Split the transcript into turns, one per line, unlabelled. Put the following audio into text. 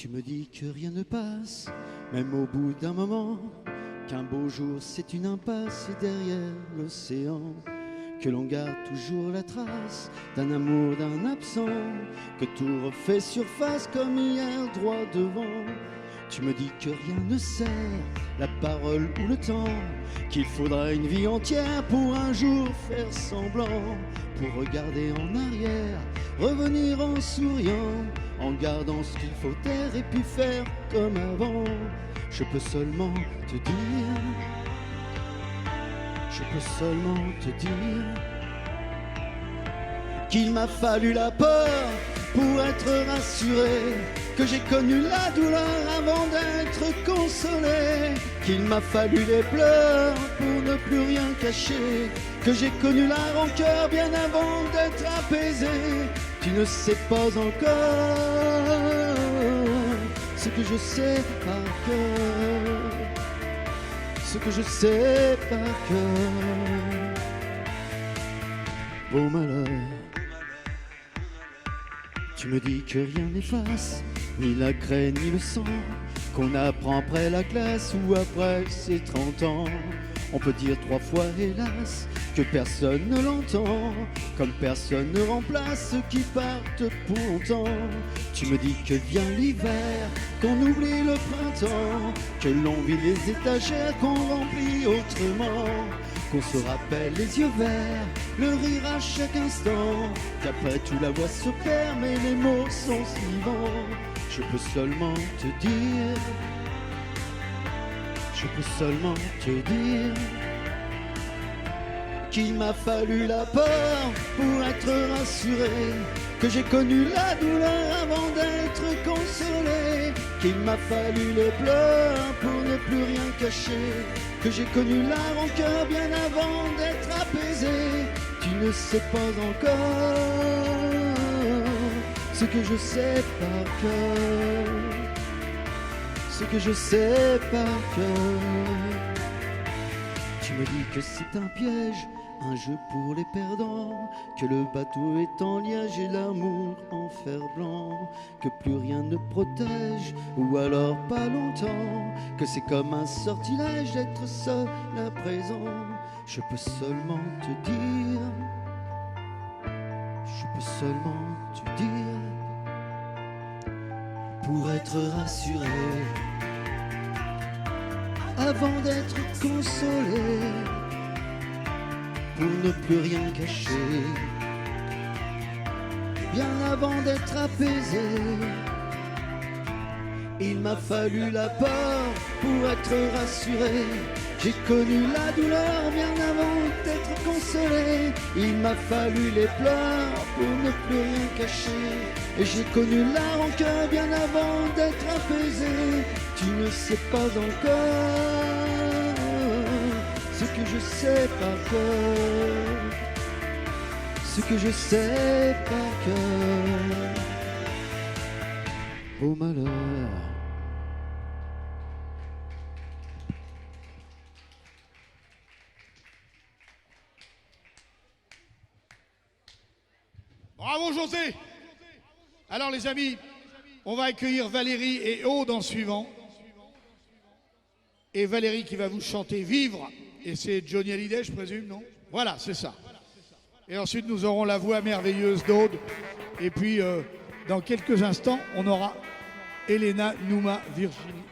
Tu me dis que rien ne passe, même au bout d'un moment, qu'un beau jour c'est une impasse et derrière l'océan, que l'on garde toujours la trace d'un amour, d'un absent, que tout refait surface comme hier droit devant. Tu me dis que rien ne sert, la parole ou le temps, qu'il faudra une vie entière pour un jour faire semblant, pour regarder en arrière, revenir en souriant, en gardant ce qu'il faut taire et puis faire comme avant. Je peux seulement te dire, je peux seulement te dire qu'il m'a fallu la peur pour être rassuré, que j'ai connu la douleur avant d'être consolé, qu'il m'a fallu les pleurs pour ne plus rien cacher, que j'ai connu la rancœur bien avant d'être apaisé. Tu ne sais pas encore ce que je sais par cœur, ce que je sais par cœur. Beau malheur, tu me dis que rien n'efface, ni la craie ni le sang, qu'on apprend après la classe ou après ses 30 ans. On peut dire 3 fois hélas, que personne ne l'entend, comme personne ne remplace ceux qui partent pour longtemps. Tu me dis que vient l'hiver, qu'on oublie le printemps, que l'on vit les étagères, qu'on remplit autrement, qu'on se rappelle les yeux verts, le rire à chaque instant, qu'après tout la voix se perd mais les mots sont si vivants. Je peux seulement te dire, je peux seulement te dire qu'il m'a fallu la peur pour être rassuré, que j'ai connu la douleur avant d'être consolé, qu'il m'a fallu les pleurs pour ne plus rien cacher, que j'ai connu la rancœur bien avant d'être apaisé. Tu ne sais pas encore ce que je sais par cœur, ce que je sais par cœur. Tu me dis que c'est un piège, un jeu pour les perdants, que le bateau est en liège et l'amour en fer blanc, que plus rien ne protège, ou alors pas longtemps, que c'est comme un sortilège d'être seul à présent. Je peux seulement te dire, je peux seulement te dire, pour être rassuré, avant d'être consolé, pour ne plus rien cacher, bien avant d'être apaisé. Il m'a fallu la peur pour être rassuré, j'ai connu la douleur bien avant d'être consolé. Il m'a fallu les pleurs pour ne plus rien cacher, et j'ai connu la rancœur bien avant d'être apaisé. Tu ne sais pas encore ce que je sais par cœur, ce que je sais par cœur. Au malheur.
Bravo José. Alors les amis, on va accueillir Valérie et Aude en suivant. Et Valérie qui va vous chanter Vivre. Et c'est Johnny Hallyday, je présume, non? Voilà, c'est ça. Et ensuite, nous aurons la voix merveilleuse d'Aude. Et puis, dans quelques instants, on aura Elena, Nouma, Virginie.